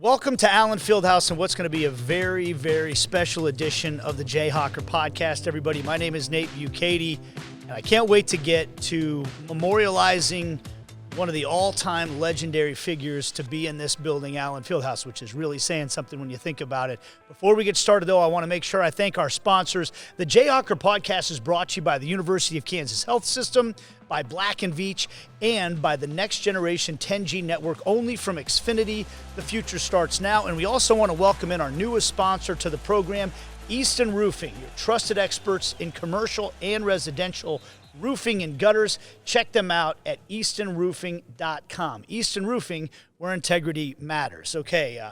Welcome to Allen Fieldhouse and what's going to be a very, very special edition of the Jayhawker podcast, everybody. My name is Nate Bukaty, and I can't wait to get to memorializing one of the all-time legendary figures to be in this building, Allen Fieldhouse, which is really saying something when you think about it. Before we get started, though, I want to make sure I thank our sponsors. The Jayhawker podcast is brought to you by the University of Kansas Health System, by Black & Veatch, and by the Next Generation 10G Network, only from Xfinity. The future starts now. And we also want to welcome in our newest sponsor to the program, Easton Roofing, your trusted experts in commercial and residential roofing and gutters. Check them out at eastonroofing.com. Easton Roofing, where integrity matters. Okay,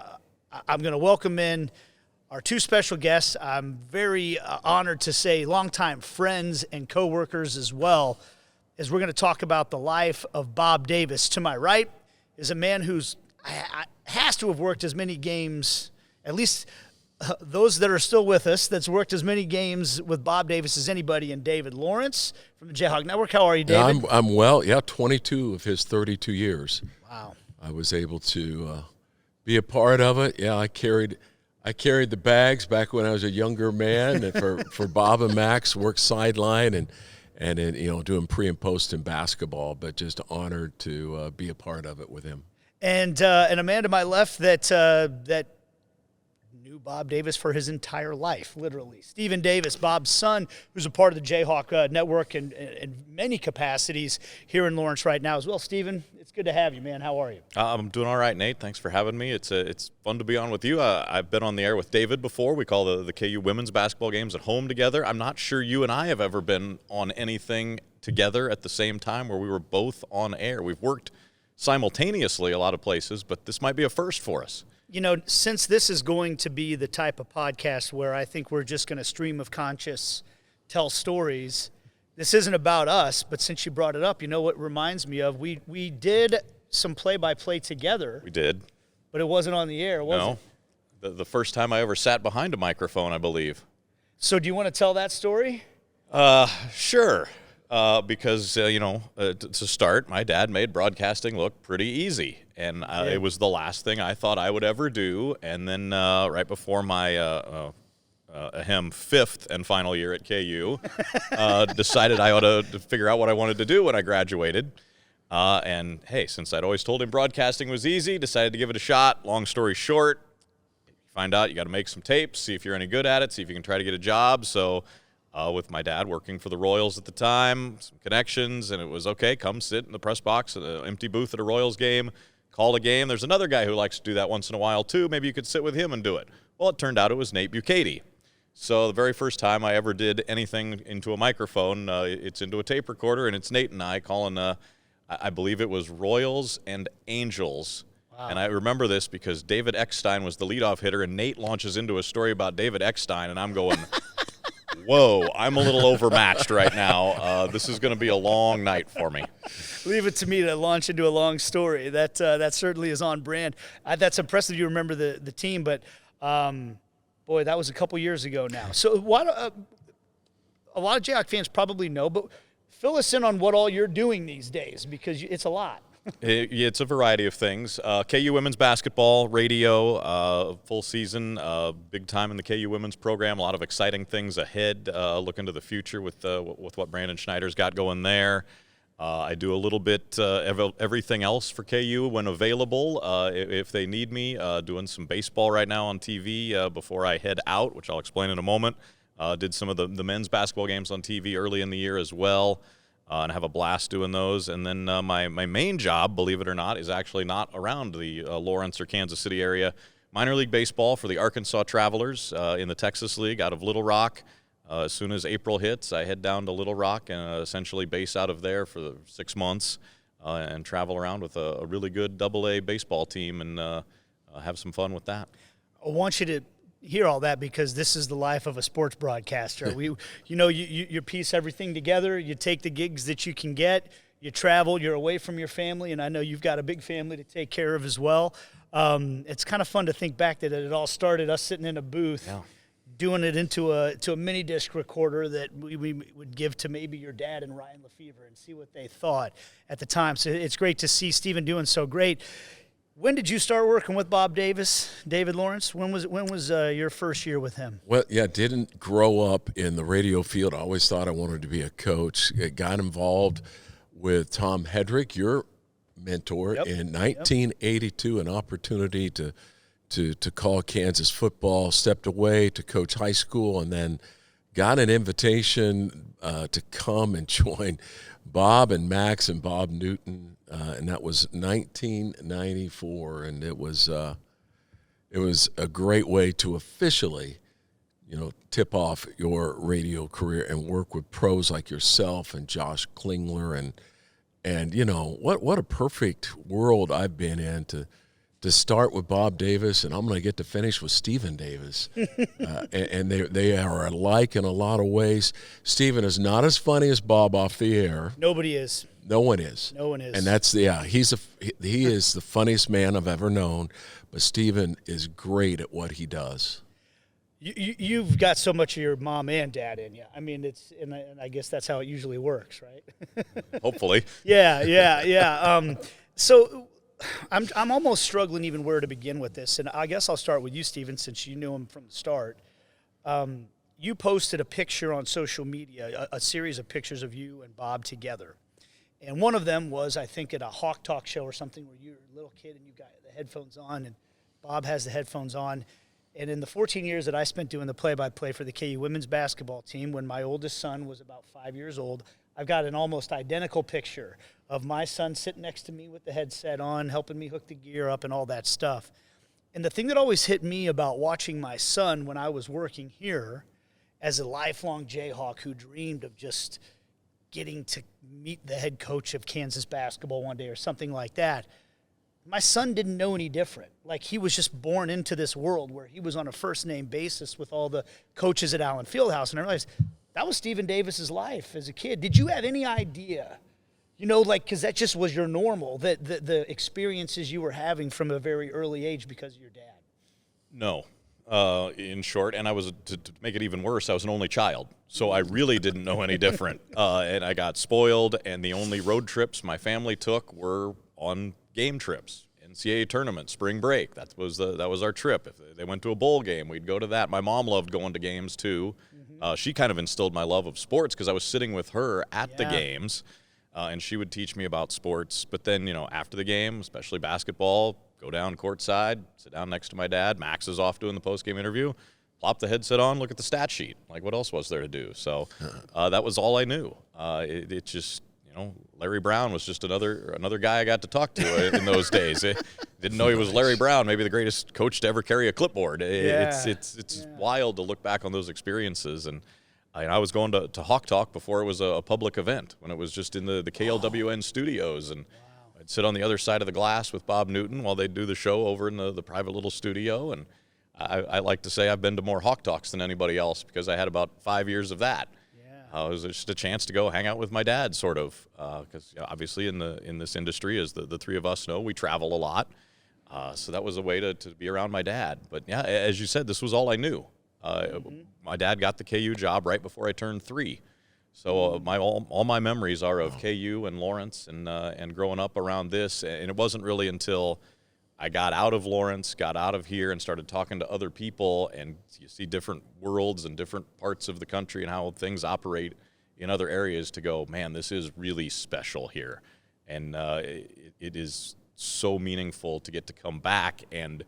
I'm going to welcome in our two special guests. I'm very honored to say longtime friends and coworkers as well, as we're going to talk about the life of Bob Davis. To my right is a man who's has to have worked as many games, at least those that are still with us, that's worked as many games with Bob Davis as anybody, and David Lawrence from the Jayhawk Network. How are you, David? Yeah, I'm well. Yeah, 22 of his 32 years. Wow. I was able to be a part of it. Yeah, I carried the bags back when I was a younger man, and for Bob and Max, worked sideline and doing pre and post in basketball, but just honored to be a part of it with him. And a man to my left that knew Bob Davis for his entire life, literally. Stephen Davis, Bob's son, who's a part of the Jayhawk Network in many capacities here in Lawrence right now as well. Stephen, it's good to have you, man. How are you? I'm doing all right, Nate. Thanks for having me. It's fun to be on with you. I've been on the air with David before. We call the KU women's basketball games at home together. I'm not sure you and I have ever been on anything together at the same time where we were both on air. We've worked simultaneously a lot of places, but this might be a first for us. You know, since this is going to be the type of podcast where I think we're just going to stream of conscious tell stories, this isn't about us, but since you brought it up, you know what it reminds me of? We did some play-by-play together. We did. But it wasn't on the air, was it? The first time I ever sat behind a microphone, I believe. So do you want to tell that story? Sure. Because, to start, my dad made broadcasting look pretty easy. And it was the last thing I thought I would ever do. And then right before my fifth and final year at KU, decided I ought to figure out what I wanted to do when I graduated. And, hey, since I'd always told him broadcasting was easy, decided to give it a shot. Long story short, you find out you got to make some tapes, see if you're any good at it, see if you can try to get a job. So with my dad working for the Royals at the time, some connections, and it was, okay, come sit in the press box at an empty booth at a Royals game, call a game. There's another guy who likes to do that once in a while, too. Maybe you could sit with him and do it. Well, it turned out it was Nate Bukaty. So the very first time I ever did anything into a microphone, it's into a tape recorder, and it's Nate and I calling, I believe it was Royals and Angels. Wow. And I remember this because David Eckstein was the leadoff hitter, and Nate launches into a story about David Eckstein, and I'm going, whoa, I'm a little overmatched right now. This is going to be a long night for me. Leave it to me to launch into a long story. That certainly is on brand. That's impressive you remember the team, but boy, that was a couple years ago now. So a lot of Jayhawk fans probably know, but fill us in on what all you're doing these days, because it's a lot. It's a variety of things. KU women's basketball, radio, full season, big time in the KU women's program. A lot of exciting things ahead. Look into the future with what Brandon Schneider's got going there. I do a little bit everything else for KU when available. If they need me, doing some baseball right now on TV before I head out, which I'll explain in a moment. Did some of the men's basketball games on TV early in the year as well. And have a blast doing those. And then my main job, believe it or not, is actually not around the Lawrence or Kansas City area. Minor league baseball for the Arkansas Travelers in the Texas League out of Little Rock. As soon as April hits, I head down to Little Rock and essentially base out of there for 6 months and travel around with a really good AA baseball team and have some fun with that. I want you to hear all that because this is the life of a sports broadcaster. You piece everything together. You take the gigs that you can get. You travel. You're away from your family, and I know you've got a big family to take care of as well. It's kind of fun to think back that it all started us sitting in a booth, doing it into a mini disc recorder that we would give to maybe your dad and Ryan Lefevre and see what they thought at the time. So it's great to see Stephen doing so great. When did you start working with David Lawrence? When was your first year with him? Well, yeah, didn't grow up in the radio field. I always thought I wanted to be a coach. Got involved with Tom Hedrick, your mentor, in 1982, an opportunity to call Kansas football, stepped away to coach high school, and then got an invitation to come and join Bob and Max and Bob Newton, and that was 1994, and it was a great way to officially, tip off your radio career and work with pros like yourself and Josh Klingler, and what a perfect world I've been in to start with Bob Davis, and I'm going to get to finish with Stephen Davis. And they are alike in a lot of ways. Stephen is not as funny as Bob off the air. Nobody is. No one is. No one is. And that's he is the funniest man I've ever known, but Stephen is great at what he does. You've got so much of your mom and dad in you. I mean, and I guess that's how it usually works, right? Hopefully. Yeah. So I'm almost struggling even where to begin with this, and I guess I'll start with you, Stephen, since you knew him from the start. You posted a picture on social media, a series of pictures of you and Bob together, and one of them was, I think, at a Hawk Talk show or something where you're a little kid and you got the headphones on, and Bob has the headphones on. And in the 14 years that I spent doing the play-by-play for the KU women's basketball team, when my oldest son was about 5 years old, I've got an almost identical picture of my son sitting next to me with the headset on, helping me hook the gear up and all that stuff. And the thing that always hit me about watching my son when I was working here as a lifelong Jayhawk who dreamed of just getting to meet the head coach of Kansas basketball one day or something like that, my son didn't know any different. Like, he was just born into this world where he was on a first-name basis with all the coaches at Allen Fieldhouse. And I realized that was Stephen Davis's life as a kid. Did you have any idea, because that just was your normal, that the experiences you were having from a very early age because of your dad? No. In short, and I was, to make it even worse, I was an only child. So I really didn't know any different. And I got spoiled, and the only road trips my family took were on game trips, NCAA tournament, spring break. That was our trip. If they went to a bowl game, we'd go to that. My mom loved going to games too. She kind of instilled my love of sports because I was sitting with her at the games, and she would teach me about sports. But then, after the game, especially basketball, go down courtside, sit down next to my dad. Max is off doing the post-game interview. Plop the headset on, look at the stat sheet. Like, what else was there to do? So that was all I knew. It just, Larry Brown was just another guy I got to talk to in those days. Didn't know he was Larry Brown, maybe the greatest coach to ever carry a clipboard. It's wild to look back on those experiences. And I was going to Hawk Talk before it was a public event, when it was just in the KLWN studios. And I'd sit on the other side of the glass with Bob Newton while they'd do the show over in the private little studio. And I like to say I've been to more Hawk Talks than anybody else because I had about 5 years of that. It was just a chance to go hang out with my dad, sort of, because obviously in this industry, as the three of us know, we travel a lot. So that was a way to be around my dad. But yeah, as you said, this was all I knew. My dad got the KU job right before I turned 3. So all my memories are of KU and Lawrence and growing up around this. And it wasn't really until I got out of Lawrence, got out of here, and started talking to other people, and you see different worlds and different parts of the country and how things operate in other areas to go, man, this is really special here. And it is so meaningful to get to come back and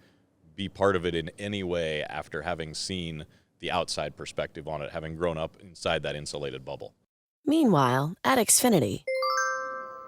be part of it in any way after having seen the outside perspective on it, having grown up inside that insulated bubble. Meanwhile, at Xfinity.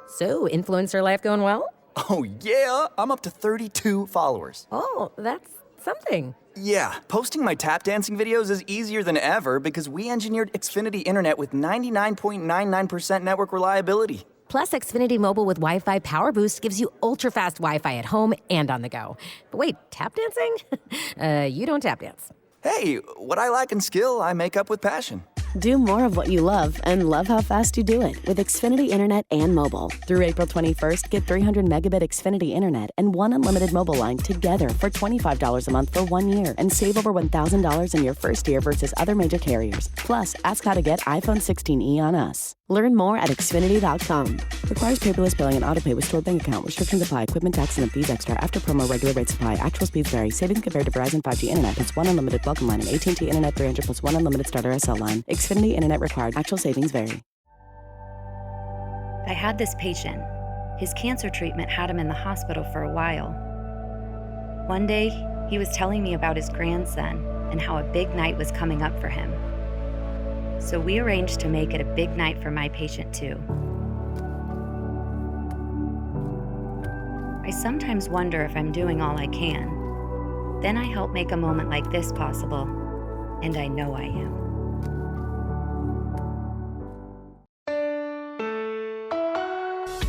So, influencer life going well? Oh, yeah, I'm up to 32 followers. Oh, that's something. Yeah, posting my tap dancing videos is easier than ever because we engineered Xfinity Internet with 99.99% network reliability. Plus, Xfinity Mobile with Wi-Fi Power Boost gives you ultra-fast Wi-Fi at home and on the go. But wait, tap dancing? You don't tap dance. Hey, what I lack in skill, I make up with passion. Do more of what you love and love how fast you do it with Xfinity Internet and mobile. Through April 21st, get 300 megabit Xfinity Internet and one unlimited mobile line together for $25 a month for 1 year and save over $1,000 in your first year versus other major carriers. Plus, ask how to get iPhone 16e on us. Learn more at Xfinity.com. Requires paperless billing and autopay with stored bank account. Restrictions apply. Equipment tax and fees extra. After promo, regular rates apply. Actual speeds vary. Savings compared to Verizon 5G Internet plus one unlimited welcome line and AT&T Internet 300 plus one unlimited starter SL line. Xfinity Internet required. Actual savings vary. I had this patient. His cancer treatment had him in the hospital for a while. One day, he was telling me about his grandson and how a big night was coming up for him. So we arranged to make it a big night for my patient too. I sometimes wonder if I'm doing all I can. Then I help make a moment like this possible, and I know I am.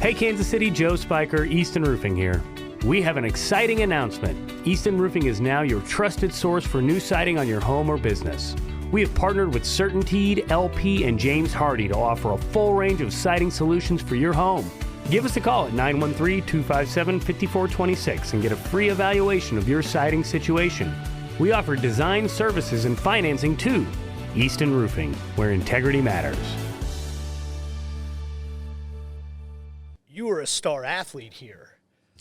Hey Kansas City, Joe Spiker, Easton Roofing here. We have an exciting announcement. Easton Roofing is now your trusted source for new siding on your home or business. We have partnered with CertainTeed, LP, and James Hardy to offer a full range of siding solutions for your home. Give us a call at 913-257-5426 and get a free evaluation of your siding situation. We offer design services and financing too. Easton Roofing, where integrity matters. You were a star athlete here.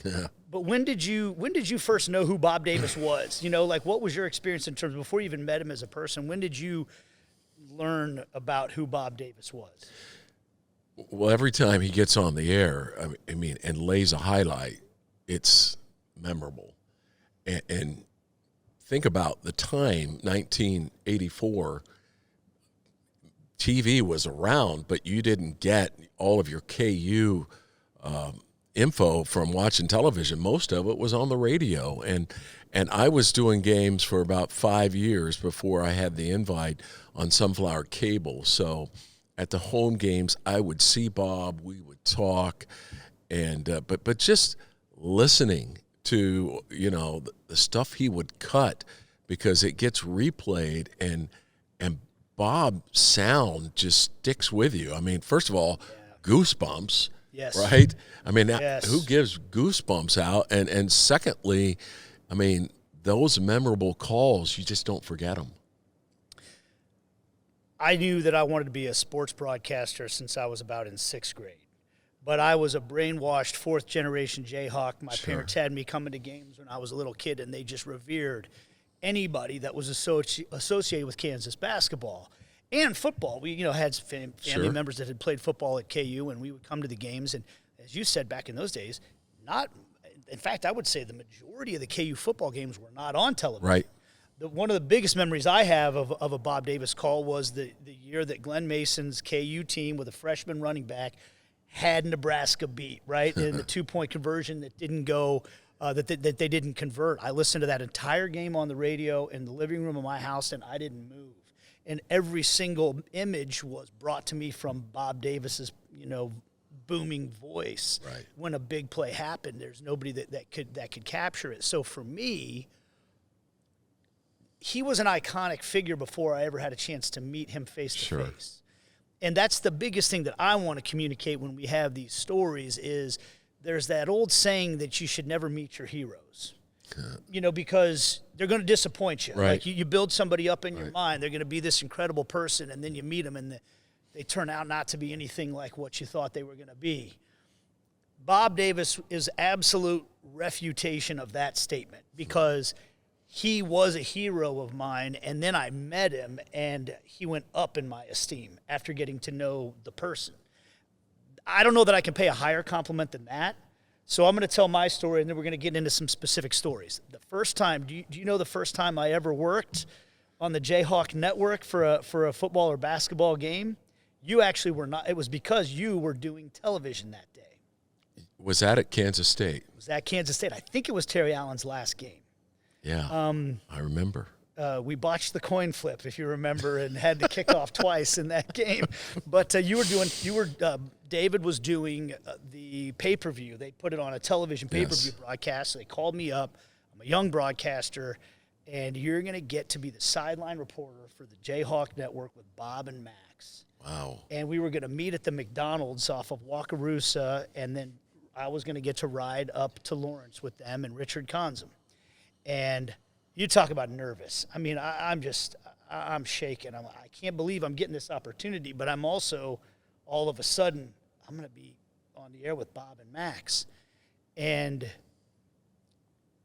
Yeah. But when did you first know who Bob Davis was? You know, like what was your experience in terms of before you even met him as a person? When did you learn about who Bob Davis was? Well, every time he gets on the air, I mean, and lays a highlight, it's memorable. And think about the time, 1984, TV was around, but you didn't get all of your KU info from watching television. Most of it was on the radio, and I was doing games for about 5 years before I had the invite on Sunflower Cable. So at the home games, I would see Bob, we would talk, and but just listening to, you know, the stuff he would cut, because it gets replayed, and Bob's sound just sticks with you. I mean, first of all, goosebumps. Yes. Right? I mean, who gives goosebumps out? And secondly, I mean, those memorable calls, you just don't forget them. I knew that I wanted to be a sports broadcaster since I was about in 6th grade. But I was a brainwashed fourth-generation Jayhawk. My parents had me coming to games when I was a little kid, and they just revered anybody that was associated with Kansas basketball. And football. We, had family members that had played football at KU, and we would come to the games. And as you said, back in those days, in fact, I would say the majority of the KU football games were not on television. Right. One of the biggest memories I have of a Bob Davis call was the year that Glenn Mason's KU team with a freshman running back had Nebraska beat, right? In the 2-point conversion that didn't go, that they didn't convert. I listened to that entire game on the radio in the living room of my house, and I didn't move. And every single image was brought to me from Bob Davis's, booming voice. Right. When a big play happened, there's nobody that could capture it. So for me, he was an iconic figure before I ever had a chance to meet him face to face. And that's the biggest thing that I want to communicate when we have these stories is there's that old saying that you should never meet your heroes. Because they're going to disappoint you. Right. Like you build somebody up in your mind, they're going to be this incredible person, and then you meet them and they turn out not to be anything like what you thought they were going to be. Bob Davis is absolute refutation of that statement because he was a hero of mine, and then I met him, and he went up in my esteem after getting to know the person. I don't know that I can pay a higher compliment than that. So I'm going to tell my story, and then we're going to get into some specific stories. The first time, do you know the first time I ever worked on the Jayhawk network for a football or basketball game? You actually were not. It was because you were doing television that day. Was that at Kansas State? It was at Kansas State. I think it was Terry Allen's last game. Yeah, I remember. We botched the coin flip, if you remember, and had to kick off twice in that game. But David was doing the pay-per-view. They put it on a television pay-per-view broadcast. So they called me up. I'm a young broadcaster, and you're going to get to be the sideline reporter for the Jayhawk Network with Bob and Max. Wow. And we were going to meet at the McDonald's off of Wakarusa, and then I was going to get to ride up to Lawrence with them and Richard Conzum. And you talk about nervous. I mean, I'm shaking. I can't believe I'm getting this opportunity, but I'm also, all of a sudden, I'm going to be on the air with Bob and Max. And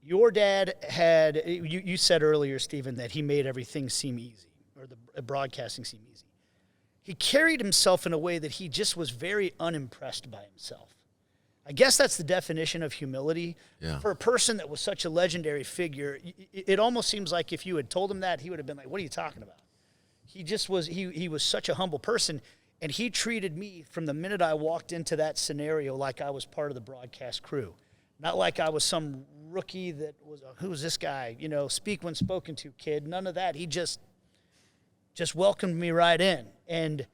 your dad had, you said earlier, Stephen, that he made everything seem easy, or the broadcasting seem easy. He carried himself in a way that he just was very unimpressed by himself. I guess that's the definition of humility. Yeah. For a person that was such a legendary figure, it almost seems like if you had told him that, he would have been like, what are you talking about? He just was, he was such a humble person, and he treated me from the minute I walked into that scenario like I was part of the broadcast crew. Not like I was some rookie that was, who's this guy? You know, speak when spoken to, kid. None of that. He just welcomed me right in. And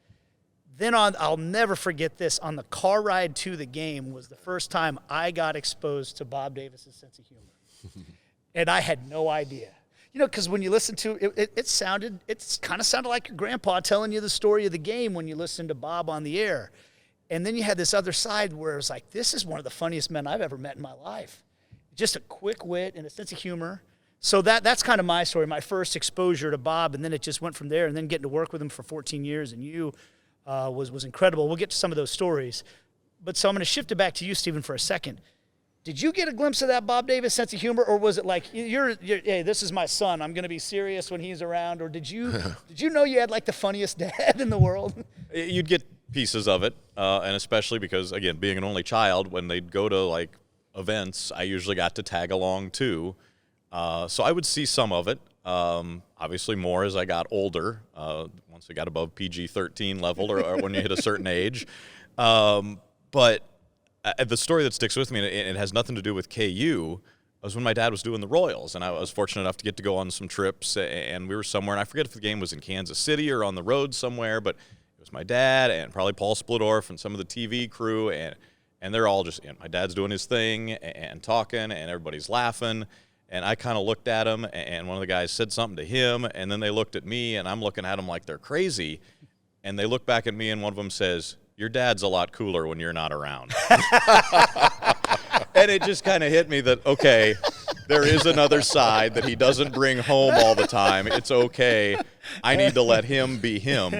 then I'll never forget this, on the car ride to the game was the first time I got exposed to Bob Davis's sense of humor. And I had no idea. You know, because when you listen to it, it kind of sounded like your grandpa telling you the story of the game when you listened to Bob on the air. And then you had this other side where it was like, this is one of the funniest men I've ever met in my life. Just a quick wit and a sense of humor. So that's kind of my story, my first exposure to Bob, and then it just went from there, and then getting to work with him for 14 years, and you was incredible. We'll get to some of those stories. But so I'm going to shift it back to you, Stephen, for a second. Did you get a glimpse of that Bob Davis sense of humor, or was it like, hey, this is my son, I'm going to be serious when he's around, or did you know you had like the funniest dad in the world? You'd get pieces of it, and especially because, again, being an only child, when they'd go to like events, I usually got to tag along too. So I would see some of it, obviously more as I got older, once I got above PG-13 level or when you hit a certain age. But the story that sticks with me, and it has nothing to do with KU, was when my dad was doing the Royals, and I was fortunate enough to get to go on some trips, and we were somewhere, and I forget if the game was in Kansas City or on the road somewhere, but it was my dad and probably Paul Splittorff and some of the TV crew, and they're all just, my dad's doing his thing and talking, and everybody's laughing. And I kind of looked at him, and one of the guys said something to him, and then they looked at me, and I'm looking at them like they're crazy. And they look back at me, and one of them says, your dad's a lot cooler when you're not around. And it just kind of hit me that, okay, there is another side that he doesn't bring home all the time. It's okay. I need to let him be him,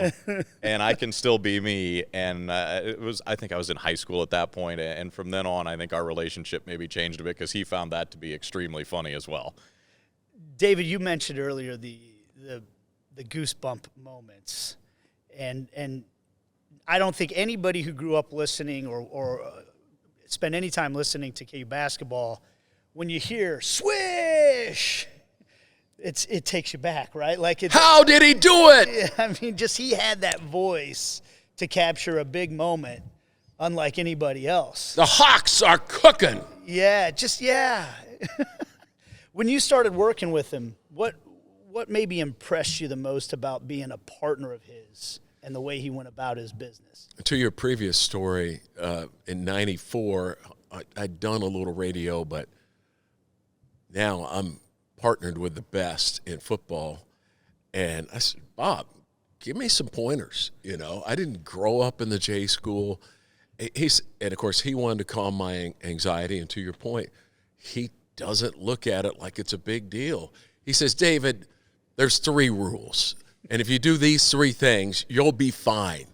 and I can still be me. And I think I was in high school at that point, and from then on, I think our relationship maybe changed a bit because he found that to be extremely funny as well. David, you mentioned earlier the goosebump moments, and I don't think anybody who grew up listening or spent any time listening to KU basketball, when you hear swish, it takes you back, right? Like how did he do it? I mean, just he had that voice to capture a big moment, unlike anybody else. The Hawks are cooking. Yeah. When you started working with him, what maybe impressed you the most about being a partner of his and the way he went about his business? To your previous story, in '94, I'd done a little radio, but now I'm partnered with the best in football. And I said, Bob, give me some pointers. You know, I didn't grow up in the J school. And of course, he wanted to calm my anxiety. And to your point, he doesn't look at it like it's a big deal. He says, David, there's 3 rules. And if you do these 3 things, you'll be fine.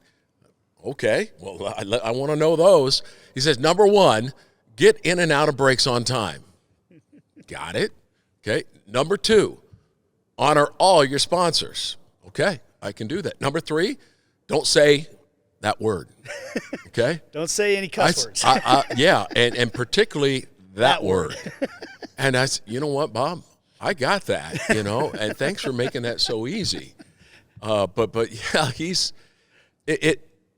Okay, well, I want to know those. He says, number 1, get in and out of breaks on time. Got it. Okay. Number 2, honor all your sponsors. Okay, I can do that. Number 3, don't say that word. Okay? Don't say any cuss words. Yeah, and particularly that word. And I said, you know what, Bob? I got that, you know, and thanks for making that so easy. But yeah,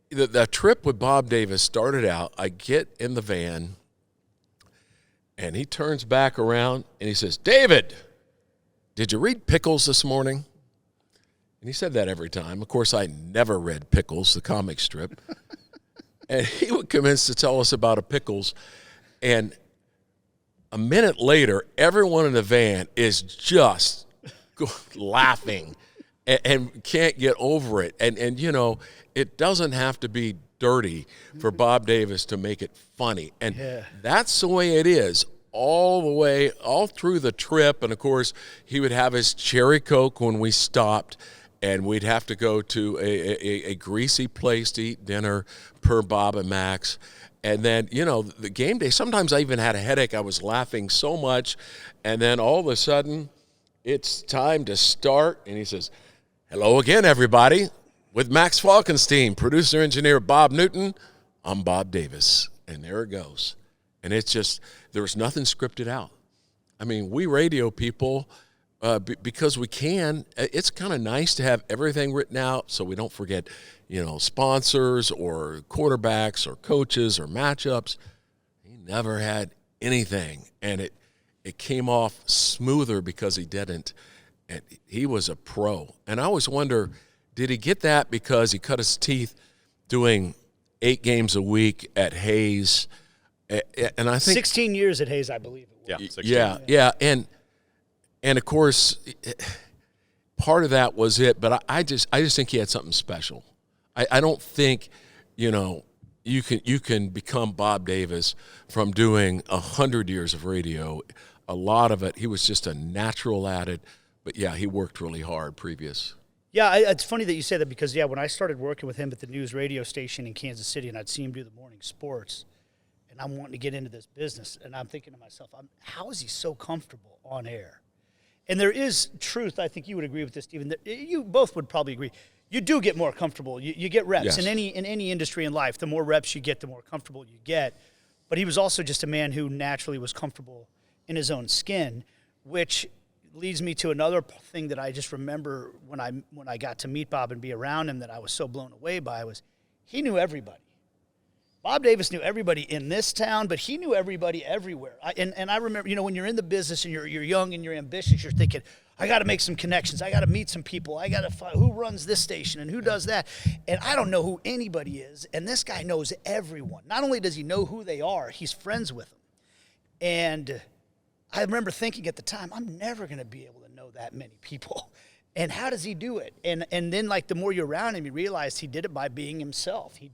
the trip with Bob Davis started out, I get in the van, and he turns back around, and he says, David, did you read Pickles this morning? And he said that every time. Of course, I never read Pickles, the comic strip. And he would commence to tell us about a Pickles, and a minute later, everyone in the van is just laughing and can't get over it. And you know, it doesn't have to be dirty for Bob Davis to make it funny. And that's the way it is all the way, all through the trip. And, of course, he would have his cherry Coke when we stopped, and we'd have to go to a greasy place to eat dinner per Bob and Max. And then, you know, the game day, sometimes I even had a headache. I was laughing so much. And then all of a sudden, it's time to start. And he says, "Hello again, everybody. With Max Falkenstein, producer engineer Bob Newton, I'm Bob Davis." And there it goes. And it's just, there was nothing scripted out. I mean, we radio people, because we can, it's kind of nice to have everything written out so we don't forget, you know, sponsors or quarterbacks or coaches or matchups. He never had anything. And it came off smoother because he didn't. And he was a pro. And I always wonder, did he get that because he cut his teeth doing 8 games a week at Hayes? And I think 16 years at Hayes, I believe it was. Yeah. And of course, part of that was it. But I just think he had something special. I don't think, you know, you can become Bob Davis from doing 100 years of radio. A lot of it, he was just a natural at it. But yeah, he worked really hard previous. Yeah, it's funny that you say that because, when I started working with him at the news radio station in Kansas City and I'd see him do the morning sports, and I'm wanting to get into this business, and I'm thinking to myself, how is he so comfortable on air? And there is truth. I think you would agree with this, Stephen. That you both would probably agree. You do get more comfortable. You get reps. Yes. In any industry in life, the more reps you get, the more comfortable you get. But he was also just a man who naturally was comfortable in his own skin, which leads me to another thing that I just remember when I got to meet Bob and be around him that I was so blown away by was he knew everybody. Bob Davis knew everybody in this town, but he knew everybody everywhere. And I remember, you know, when you're in the business and you're young and you're ambitious, you're thinking, I got to make some connections. I got to meet some people. I got to find who runs this station and who does that. And I don't know who anybody is. And this guy knows everyone. Not only does he know who they are, he's friends with them. And I remember thinking at the time, I'm never going to be able to know that many people. And how does he do it? And then, like, the more you're around him, you realize he did it by being himself. He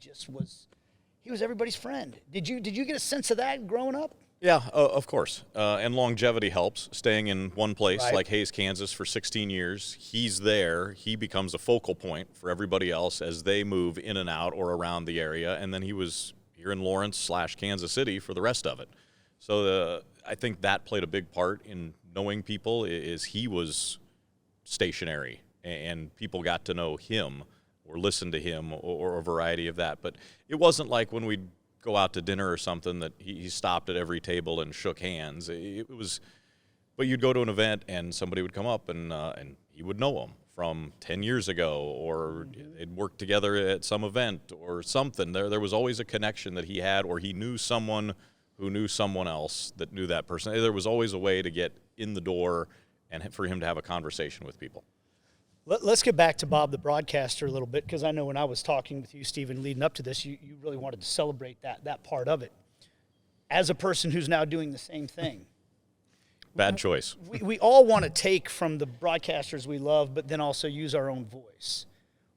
was everybody's friend. Did you get a sense of that growing up? Yeah, of course. And longevity helps. Staying in one place like Hayes, Kansas for 16 years, he's there. He becomes a focal point for everybody else as they move in and out or around the area. And then he was here in Lawrence/Kansas City for the rest of it. So I think that played a big part in knowing people is he was stationary and people got to know him or listen to him or a variety of that. But it wasn't like when we'd go out to dinner or something that he stopped at every table and shook hands. It was, but you'd go to an event and somebody would come up and he would know them from 10 years ago or they'd worked together at some event or something. There was always a connection that he had, or he knew someone who knew someone else that knew that person. There was always a way to get in the door and for him to have a conversation with people. Let's get back to Bob the broadcaster a little bit, because I know when I was talking with you, Stephen, leading up to this, you really wanted to celebrate that part of it. As a person who's now doing the same thing. Bad choice. We all want to take from the broadcasters we love, but then also use our own voice.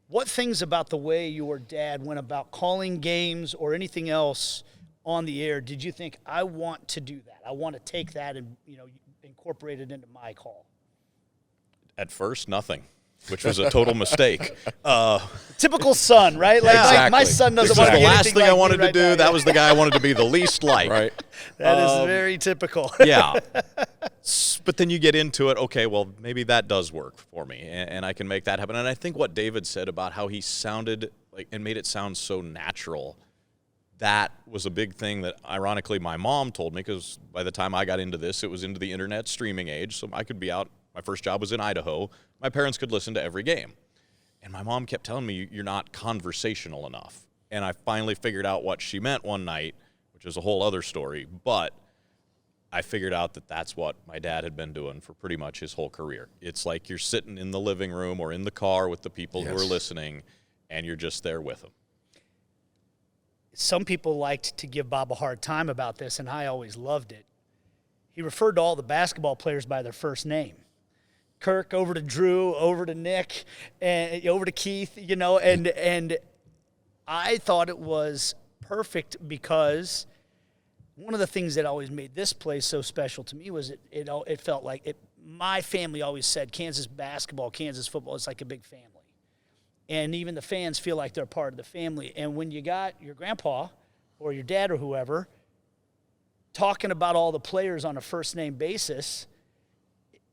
What things about the way your dad went about calling games or anything else on the air did you think, I want to do that? I want to take that and, you know, incorporate it into my call? At first, nothing. Which was a total mistake. Typical son, right? Like, exactly. my son doesn't This want was to the be last thing like I wanted me to do. right now. That was the guy I wanted to be the least like. Right. That is very typical. Yeah. But then you get into it, okay, well, maybe that does work for me, and I can make that happen. And I think what David said about how he sounded like and made it sound so natural, that was a big thing that, ironically, my mom told me, because by the time I got into this, it was into the internet streaming age, so I could be out. My first job was in Idaho. My parents could listen to every game. And my mom kept telling me, you're not conversational enough. And I finally figured out what she meant one night, which is a whole other story. But I figured out that that's what my dad had been doing for pretty much his whole career. It's like you're sitting in the living room or in the car with the people who are listening, and you're just there with them. Some people liked to give Bob a hard time about this, and I always loved it. He referred to all the basketball players by their first name. Kirk, over to Drew, over to Nick, and over to Keith, and I thought it was perfect because one of the things that always made this place so special to me was it felt like it. My family always said Kansas basketball, Kansas football is like a big family. And even the fans feel like they're part of the family. And when you got your grandpa or your dad or whoever talking about all the players on a first-name basis,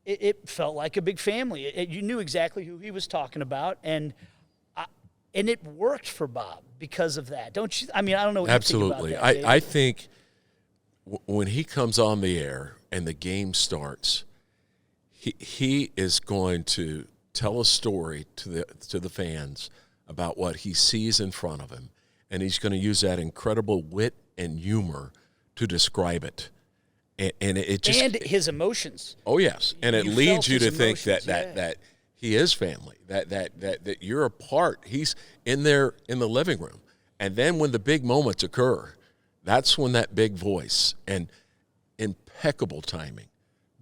it felt like a big family. You knew exactly who he was talking about, and it worked for Bob because of that. Don't you? I mean, I don't know what Absolutely. you think about that. I think when he comes on the air and the game starts, he is going to tell a story to the fans about what he sees in front of him, and he's going to use that incredible wit and humor to describe it. And it just and his emotions. Oh yes, and it leads you to think that he is family, that you're a part. He's in there in the living room, and then when the big moments occur, that's when that big voice and impeccable timing.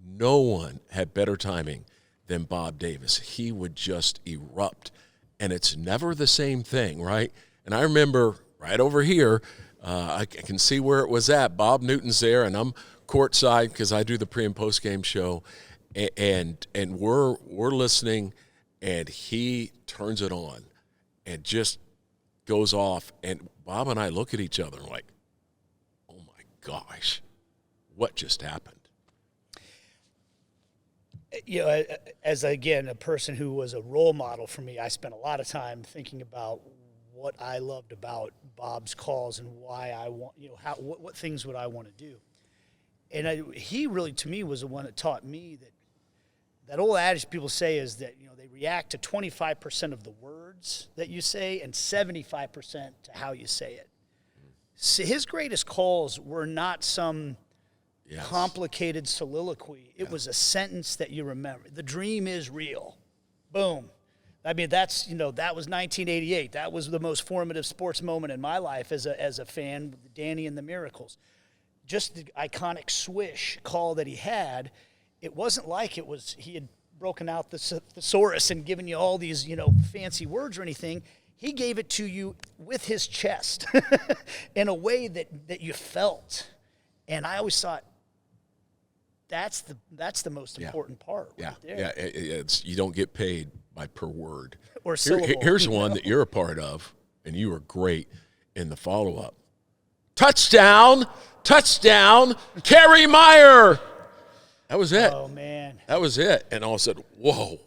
No one had better timing than Bob Davis. He would just erupt, and it's never the same thing, right? And I remember right over here, I can see where it was at. Bob Newton's there, and I'm courtside because I do the pre and post game show, and we're listening, and he turns it on and just goes off, and Bob and I look at each other and like, oh my gosh, what just happened? As again a person who was a role model for me, I spent a lot of time thinking about what I loved about Bob's calls and why I want, what things would I want to do. And he really, to me, was the one that taught me that old adage people say is that, they react to 25% of the words that you say and 75% to how you say it. So his greatest calls were not some complicated soliloquy. It was a sentence that you remember. The dream is real. Boom. I mean, that's, that was 1988. That was the most formative sports moment in my life as a fan with Danny and the Miracles. Just the iconic swish call that he had, it wasn't like he had broken out the thesaurus and given you all these, fancy words or anything. He gave it to you with his chest in a way that you felt. And I always thought, that's the most important part. Right there. It's you don't get paid by per word or syllable. Here's one that you're a part of, and you were great in the follow-up. Touchdown, Kerry Meyer. That was it. Oh man, that was it. And all of a sudden, whoa!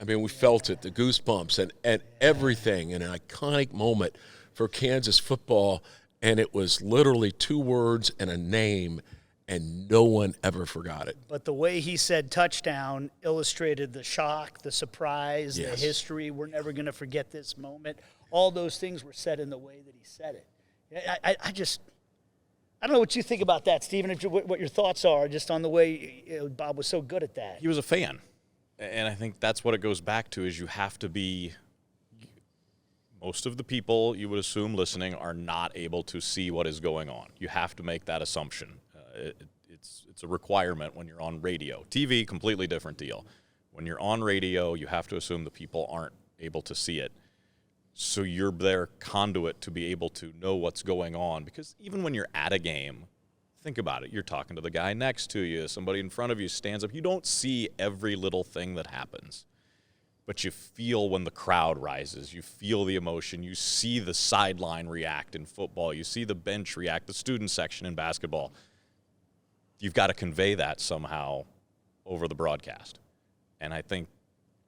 I mean, we felt it, the goosebumps, and everything, and an iconic moment for Kansas football. And it was literally 2 words and a name, and no one ever forgot it. But the way he said touchdown illustrated the shock, the surprise, the history. We're never going to forget this moment. All those things were said in the way that he said it. I don't know what you think about that, Stephen, what your thoughts are just on the way Bob was so good at that. He was a fan. And I think that's what it goes back to is you have to be – most of the people you would assume listening are not able to see what is going on. You have to make that assumption. It's a requirement when you're on radio. TV, completely different deal. When you're on radio, you have to assume the people aren't able to see it. So you're their conduit to be able to know what's going on. Because even when you're at a game, think about it. You're talking to the guy next to you. Somebody in front of you stands up. You don't see every little thing that happens. But you feel when the crowd rises. You feel the emotion. You see the sideline react in football. You see the bench react, the student section in basketball. You've got to convey that somehow over the broadcast. And I think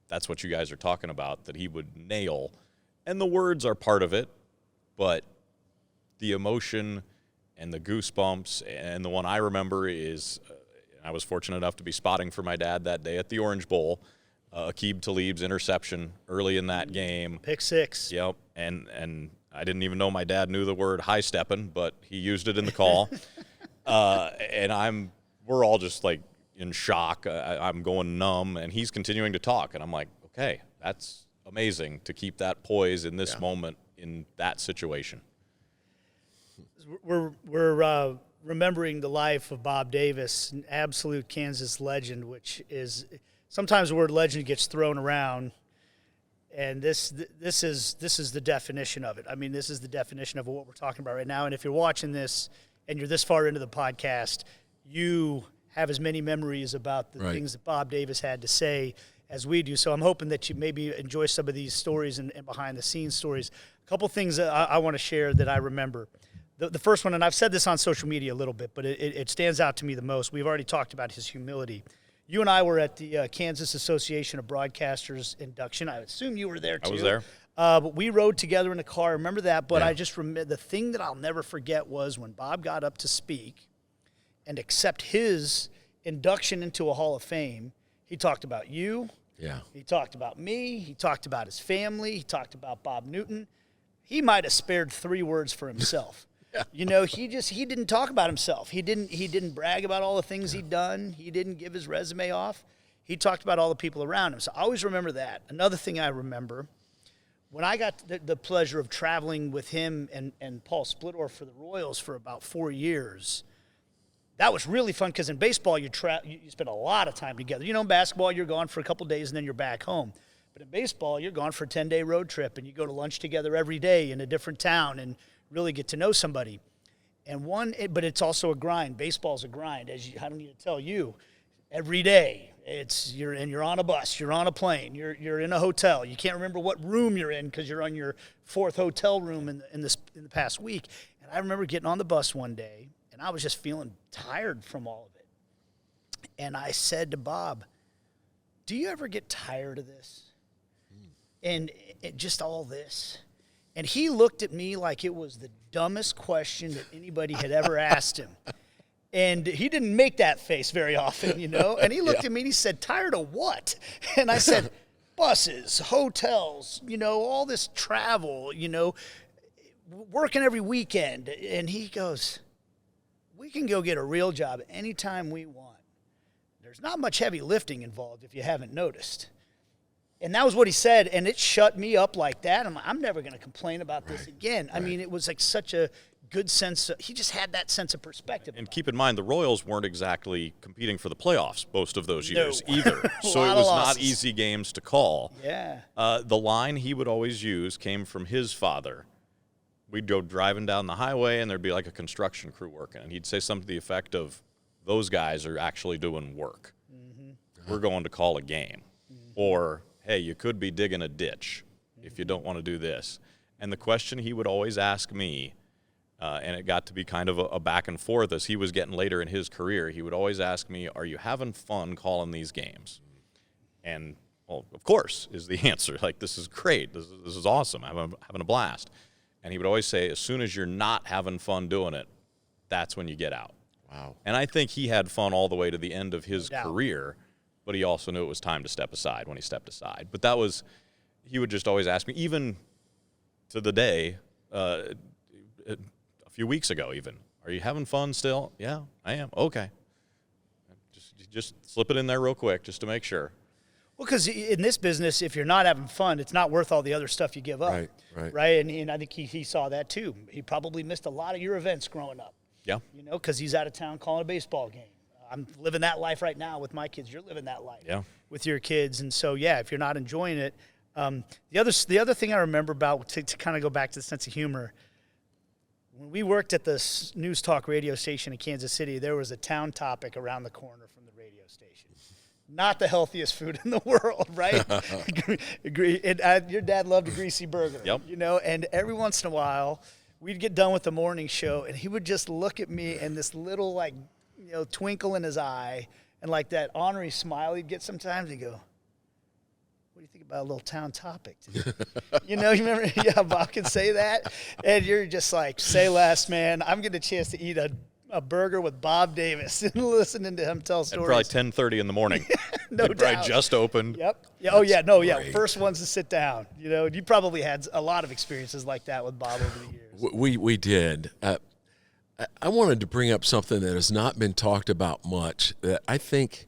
that's what you guys are talking about, that he would nail. And the words are part of it, but the emotion and the goosebumps, and the one I remember is I was fortunate enough to be spotting for my dad that day at the Orange Bowl. Aqib Talib's interception early in that game. Pick 6. Yep, and I didn't even know my dad knew the word high steppin', but he used it in the call. And we're all just like in shock. I'm going numb, and he's continuing to talk, and I'm like, okay, that's amazing to keep that poise in this moment in that situation. We're remembering the life of Bob Davis, an absolute Kansas legend, which is sometimes the word legend gets thrown around, and this is the definition of it. I mean, this is the definition of what we're talking about right now. And if you're watching this and you're this far into the podcast, you have as many memories about the things that Bob Davis had to say as we do. So I'm hoping that you maybe enjoy some of these stories and behind-the-scenes stories. A couple things that I want to share that I remember. The first one, and I've said this on social media a little bit, but it stands out to me the most. We've already talked about his humility. You and I were at the Kansas Association of Broadcasters induction. I assume you were there, too. I was there. But we rode together in the car. I remember that, but I just remember the thing that I'll never forget was when Bob got up to speak and accept his induction into a Hall of Fame. He talked about you. Yeah. He talked about me. He talked about his family. He talked about Bob Newton. He might have spared 3 words for himself. Yeah. You know, he didn't talk about himself. He didn't brag about all the things he'd done. He didn't give his resume off. He talked about all the people around him. So I always remember that. Another thing I remember, when I got the pleasure of traveling with him and Paul Splittorff for the Royals for about 4 years, that was really fun because in baseball you spend a lot of time together. You know, in basketball you're gone for a couple days and then you're back home. But in baseball you're gone for a 10-day road trip and you go to lunch together every day in a different town and really get to know somebody. But it's also a grind. Baseball's a grind, I don't need to tell you. Every day you're on a bus, you're on a plane, you're in a hotel. You can't remember what room you're in because you're on your 4th hotel room in the past week. And I remember getting on the bus one day. And I was just feeling tired from all of it. And I said to Bob, do you ever get tired of this? And just all this? And he looked at me like it was the dumbest question that anybody had ever asked him. And he didn't make that face very often, you know. And he looked at me and he said, tired of what? And I said, buses, hotels, you know, all this travel, you know, working every weekend. And he goes, we can go get a real job anytime we want. There's not much heavy lifting involved if you haven't noticed. And that was what he said, and it shut me up like that. I'm never going to complain about this again. I mean, it was like such a good sense. He just had that sense of perspective. And keep in mind, the Royals weren't exactly competing for the playoffs most of those years either. So it of was losses. Not easy games to call. Yeah. The line he would always use came from his father. We'd go driving down the highway, and there'd be like a construction crew working. And he'd say something to the effect of, those guys are actually doing work. Mm-hmm. We're going to call a game. Mm-hmm. Or, hey, you could be digging a ditch if you don't want to do this. And the question he would always ask me, and it got to be kind of a back and forth as he was getting later in his career, he would always ask me, are you having fun calling these games? And, well, of course, is the answer. Like, this is great. This is awesome. I'm having a blast. And he would always say, as soon as you're not having fun doing it, that's when you get out. Wow. And I think he had fun all the way to the end of his career, but he also knew it was time to step aside when he stepped aside. But he would just always ask me, even to the day, a few weeks ago even, are you having fun still? Yeah, I am. Okay. Just slip it in there real quick just to make sure. Well, because in this business, if you're not having fun, it's not worth all the other stuff you give up. Right. And I think he saw that too. He probably missed a lot of your events growing up. Yeah. You know, because he's out of town calling a baseball game. I'm living that life right now with my kids. You're living that life with your kids. And so, yeah, if you're not enjoying it. The other thing I remember about, to kind of go back to the sense of humor, when we worked at the news talk radio station in Kansas City, there was a town topic around the corner from the radio station. Not the healthiest food in the world, right? Agree. And your dad loved a greasy burger. Yep. You know, and every once in a while, we'd get done with the morning show, and he would just look at me and this little, like, you know, twinkle in his eye, and like that ornery smile he'd get sometimes. He'd go, "What do you think about a little town topic today?" You know, you remember? Yeah, Bob can say that, and you're just like, say less, man. I'm getting a chance to eat a burger with Bob Davis and listening to him tell stories. At probably 10:30 in the morning. No doubt. Probably just opened. Yep. Yeah. Oh yeah. No. Yeah. First ones to sit down. You know, you probably had a lot of experiences like that with Bob over the years. We did. I wanted to bring up something that has not been talked about much. That I think,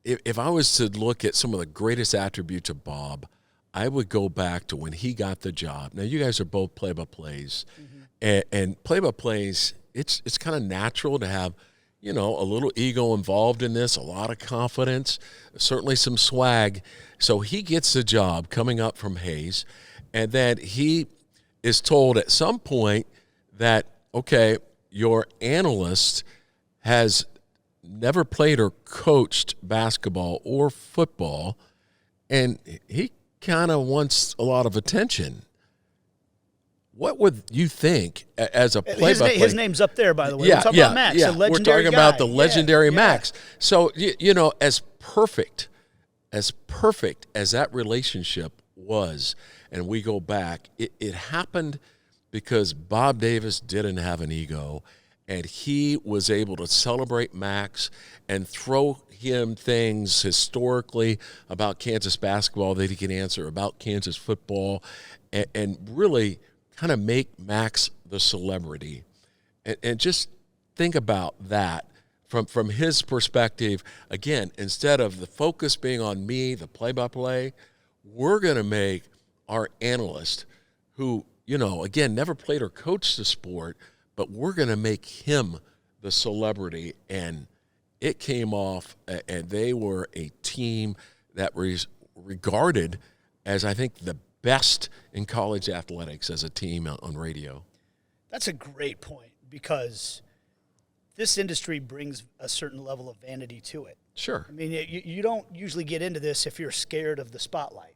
if I was to look at some of the greatest attributes of Bob, I would go back to when he got the job. Now, you guys are both play-by-plays, and play-by-plays. It's kind of natural to have a little ego involved in this, a lot of confidence, certainly some swag. So he gets the job coming up from Hayes, and then he is told at some point that, okay, your analyst has never played or coached basketball or football, and he kind of wants a lot of attention. What would you think as a play-by-play? His name's up there, by the way. Yeah, We're talking about Max, a legendary we're talking guy. about the legendary Max. So, as perfect as that relationship was, and we go back, it happened because Bob Davis didn't have an ego, and he was able to celebrate Max and throw him things historically about Kansas basketball that he can answer, about Kansas football, and really kind of make Max the celebrity. And just think about that from his perspective. Again, instead of the focus being on me, the play-by-play, we're going to make our analyst who, again, never played or coached the sport, but we're going to make him the celebrity. And it came off, and they were a team that was regarded as, I think, the best in college athletics as a team on radio. That's a great point, because this industry brings a certain level of vanity to it. Sure. I mean, you don't usually get into this if you're scared of the spotlight.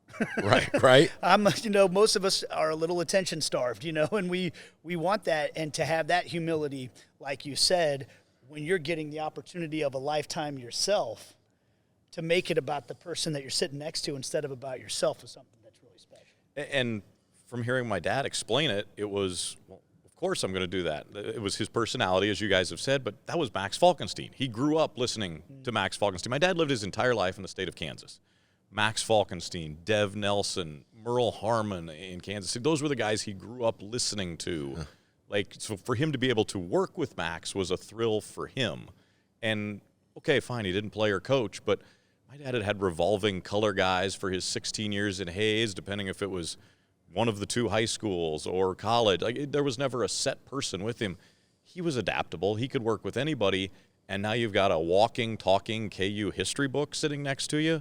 Right. Most of us are a little attention starved, and we want that. And to have that humility, like you said, when you're getting the opportunity of a lifetime yourself, to make it about the person that you're sitting next to instead of about yourself is something that's really special. And from hearing my dad explain it, it was, well, of course I'm going to do that. It was his personality, as you guys have said, but that was Max Falkenstein. He grew up listening to Max Falkenstein. My dad lived his entire life in the state of Kansas. Max Falkenstein, Dev Nelson, Merle Harmon in Kansas City. Those were the guys he grew up listening to. So for him to be able to work with Max was a thrill for him. And, okay, fine, he didn't play or coach, but my dad had revolving color guys for his 16 years in Hayes, depending if it was one of the two high schools or college. There was never a set person with him. He was adaptable. He could work with anybody. And now you've got a walking, talking KU history book sitting next to you.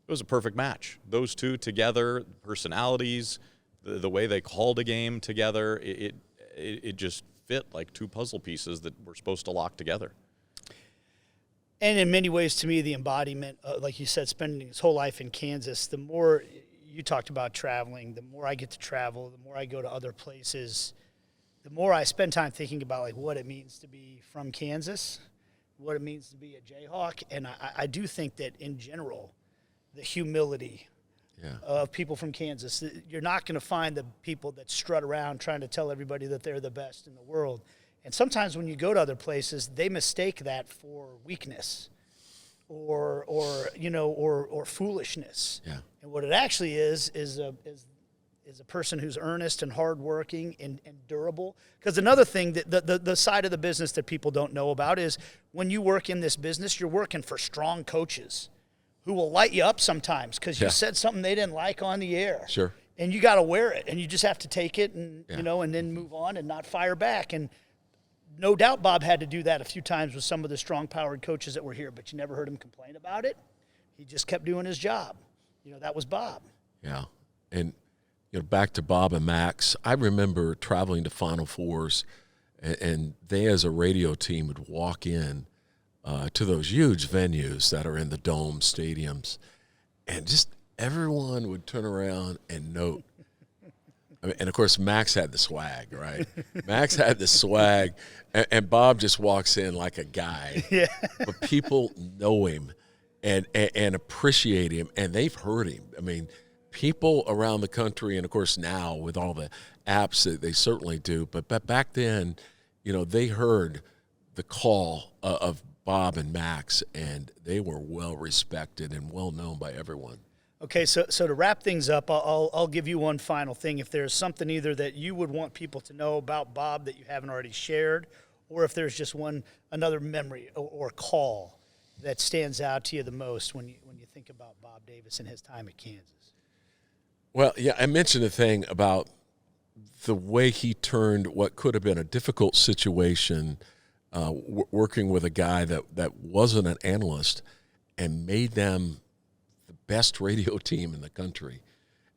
It was a perfect match. Those two together, personalities, the way they called a game together, it just fit like two puzzle pieces that were supposed to lock together. And in many ways, to me, the embodiment, like you said, spending his whole life in Kansas, the more you talked about traveling, the more I get to travel, the more I go to other places, the more I spend time thinking about like what it means to be from Kansas, what it means to be a Jayhawk. And I do think that in general, the humility of people from Kansas, you're not going to find the people that strut around trying to tell everybody that they're the best in the world. And sometimes when you go to other places, they mistake that for weakness or foolishness. Yeah. And what it actually is a person who's earnest and hardworking and durable. Because another thing, that the side of the business that people don't know about is when you work in this business, you're working for strong coaches who will light you up sometimes because you said something they didn't like on the air. Sure. And you got to wear it, and you just have to take it and and then move on and not fire back. And no doubt Bob had to do that a few times with some of the strong-powered coaches that were here, but you never heard him complain about it. He just kept doing his job. That was Bob. Yeah. And, back to Bob and Max, I remember traveling to Final Fours, and they as a radio team would walk in to those huge venues that are in the dome stadiums, and just everyone would turn around and note. And, of course, Max had the swag, right? Max had the swag, and Bob just walks in like a guy. Yeah. But people know him and appreciate him, and they've heard him. I mean, people around the country, and, of course, now with all the apps, they certainly do. But back then, they heard the call of Bob and Max, and they were well respected and well known by everyone. Okay, so to wrap things up, I'll give you one final thing. If there's something either that you would want people to know about Bob that you haven't already shared, or if there's just another memory or call that stands out to you the most when you think about Bob Davis and his time at Kansas. Well, yeah, I mentioned the thing about the way he turned what could have been a difficult situation working with a guy that wasn't an analyst and made them the best radio team in the country.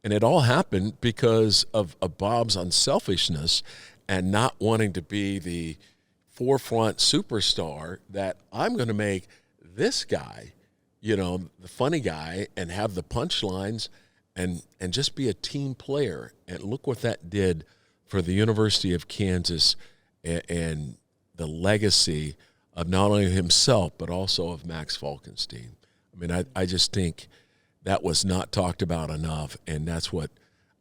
And it all happened because of Bob's unselfishness and not wanting to be the forefront superstar, that I'm going to make this guy, the funny guy, and have the punchlines and just be a team player. And look what that did for the University of Kansas and the legacy of not only himself but also of Max Falkenstein. I mean, I just think that was not talked about enough, and that's what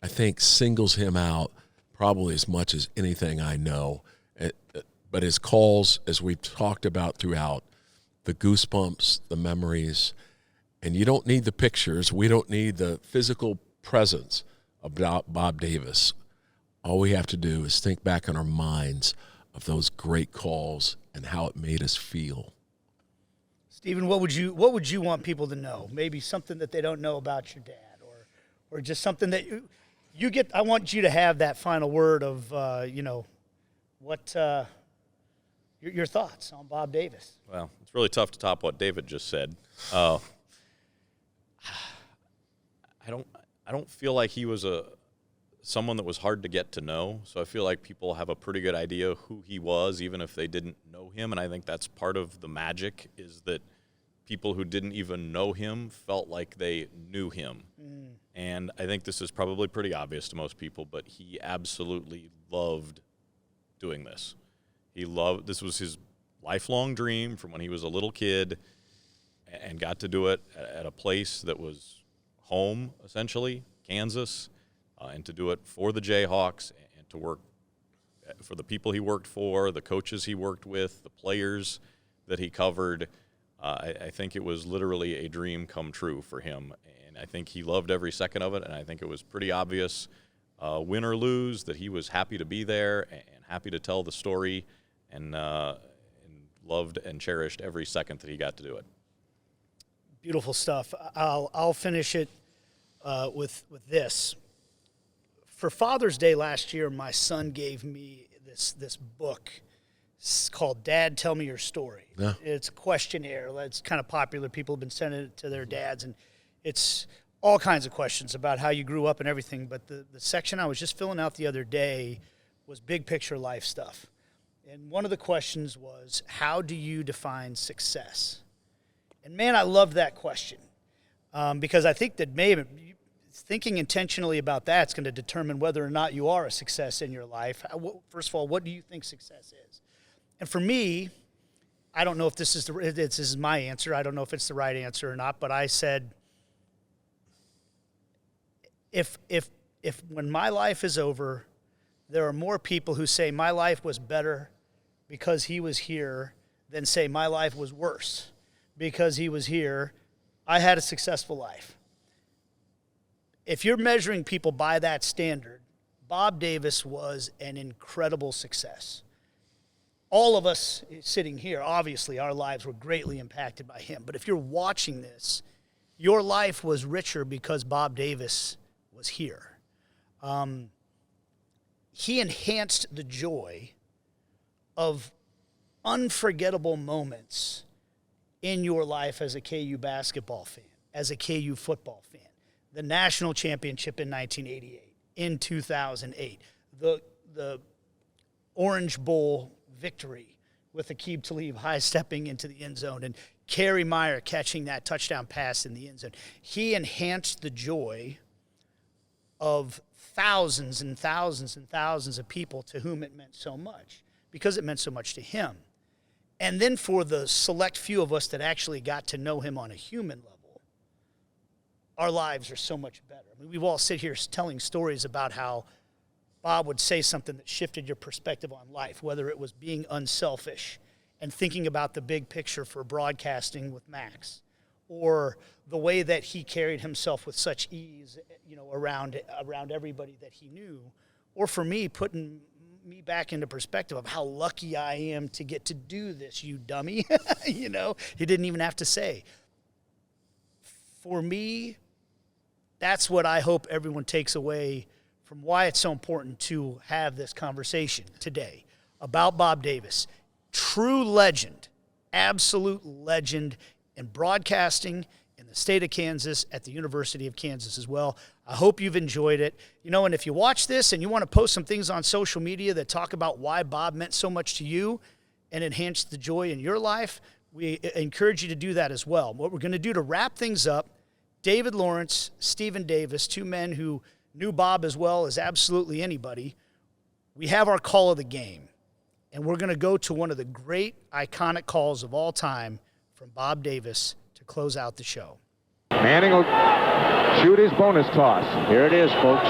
I think singles him out probably as much as anything I know. But his calls, as we've talked about throughout, the goosebumps, the memories, and you don't need the pictures. We don't need the physical presence of Bob Davis. All we have to do is think back in our minds of those great calls and how it made us feel. Stephen, what would you want people to know? Maybe something that they don't know about your dad, or just something that you get. I want you to have that final word of what your thoughts on Bob Davis. Well, it's really tough to top what David just said. I don't feel like he was someone that was hard to get to know. So I feel like people have a pretty good idea who he was, even if they didn't know him. And I think that's part of the magic, is that people who didn't even know him felt like they knew him. And I think this is probably pretty obvious to most people, but he absolutely loved doing this. This was his lifelong dream from when he was a little kid, and got to do it at a place that was home, essentially, Kansas, and to do it for the Jayhawks, and to work for the people he worked for, the coaches he worked with, the players that he covered. I think it was literally a dream come true for him, and I think he loved every second of it, and I think it was pretty obvious, win or lose, that he was happy to be there and happy to tell the story, and loved and cherished every second that he got to do it. Beautiful stuff. I'll finish it with this. For Father's Day last year, my son gave me this book. It's called Dad, Tell Me Your Story. Yeah. It's a questionnaire. It's kind of popular. People have been sending it to their dads, and it's all kinds of questions about how you grew up and everything. But the section I was just filling out the other day was big picture life stuff. And one of the questions was, how do you define success? And, man, I loved that question because I think that maybe thinking intentionally about that's going to determine whether or not you are a success in your life. First of all, what do you think success is? And for me, I don't know if this is my answer. I don't know if it's the right answer or not, but I said, if when my life is over, there are more people who say my life was better because he was here than say my life was worse because he was here, I had a successful life. If you're measuring people by that standard, Bob Davis was an incredible success. All of us sitting here, obviously, our lives were greatly impacted by him. But if you're watching this, your life was richer because Bob Davis was here. He enhanced the joy of unforgettable moments in your life as a KU basketball fan, as a KU football fan. The national championship in 1988, in 2008, the Orange Bowl victory with Aqib Talib high-stepping into the end zone and Kerry Meyer catching that touchdown pass in the end zone. He enhanced the joy of thousands and thousands and thousands of people to whom it meant so much because it meant so much to him. And then for the select few of us that actually got to know him on a human level, our lives are so much better. I mean, we've all sit here telling stories about how Bob would say something that shifted your perspective on life, whether it was being unselfish and thinking about the big picture for broadcasting with Max, or the way that he carried himself with such ease, around everybody that he knew, or for me, putting me back into perspective of how lucky I am to get to do this, you dummy. He didn't even have to say. For me, that's what I hope everyone takes away from why it's so important to have this conversation today about Bob Davis. true legend, absolute legend in broadcasting in the state of Kansas at the University of Kansas as well. I hope you've enjoyed it. You know, and if you watch this and you want to post some things on social media that talk about why Bob meant so much to you and enhanced the joy in your life, we encourage you to do that as well. What we're going to do to wrap things up, David Lawrence, Stephen Davis, two men who knew Bob as well as absolutely anybody, we have our call of the game. And we're going to go to one of the great iconic calls of all time from Bob Davis to close out the show. Manning will shoot his bonus toss. Here it is, folks.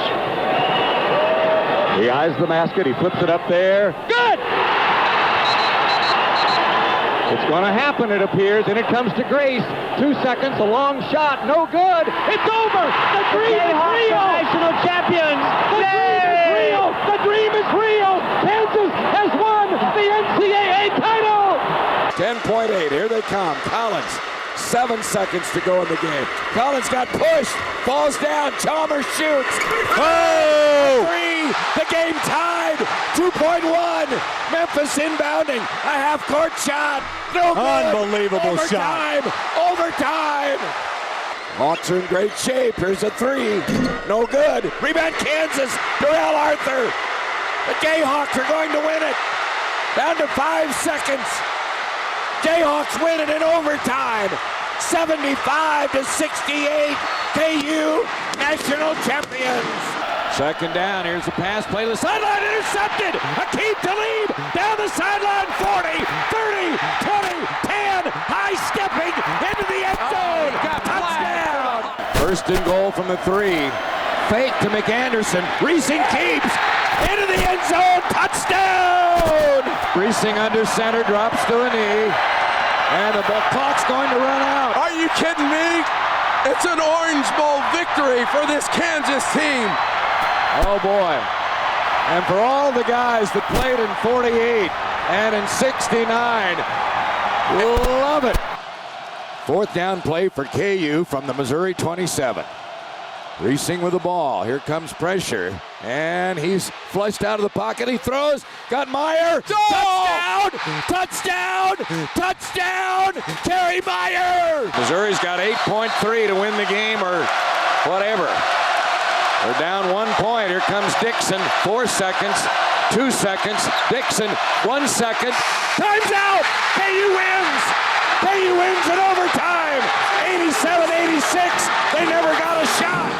He eyes the basket. He flips it up there. Good! It's going to happen, it appears, and it comes to Grace. 2 seconds, a long shot, no good. It's over. The dream is real. National champions. The dream is real. The dream is real. Kansas has won the NCAA title. 10.8. Here they come. Collins. 7 seconds to go in the game. Collins got pushed. Falls down. Chalmers shoots. Oh! 3. The game tied. 2.1. Memphis inbounding. A half-court shot. No good. Unbelievable shot. Overtime. Hawks are in great shape. Here's a 3. No good. Rebound Kansas. Darrell Arthur. The Jayhawks are going to win it. Down to 5 seconds. Jayhawks win it in overtime. 75-68. KU national champions. Second down. Here's the pass play to the sideline. Intercepted. Akeem Talib down the sideline. 40, 30, 20, 10. High stepping into the end zone. Touchdown. First and goal from the 3. Fake to McAnderson. Reesing keeps. Into the end zone. Touchdown. Reesing under center. Drops to a knee. And the clock's going to run out. Are you kidding me? It's an Orange Bowl victory for this Kansas team. Oh boy. And for all the guys that played in 48 and in 69, love it. Fourth down play for KU from the Missouri 27. Reesing with the ball. Here comes pressure. And he's flushed out of the pocket. He throws. Got Meyer. Touchdown! Touchdown! Touchdown! Kerry Meyer! Missouri's got 8.3 to win the game or whatever. They're down 1 point. Here comes Dixon. 4 seconds. 2 seconds. Dixon. 1 second. Time's out! KU wins! KU wins in overtime! 87-86. They never got a shot.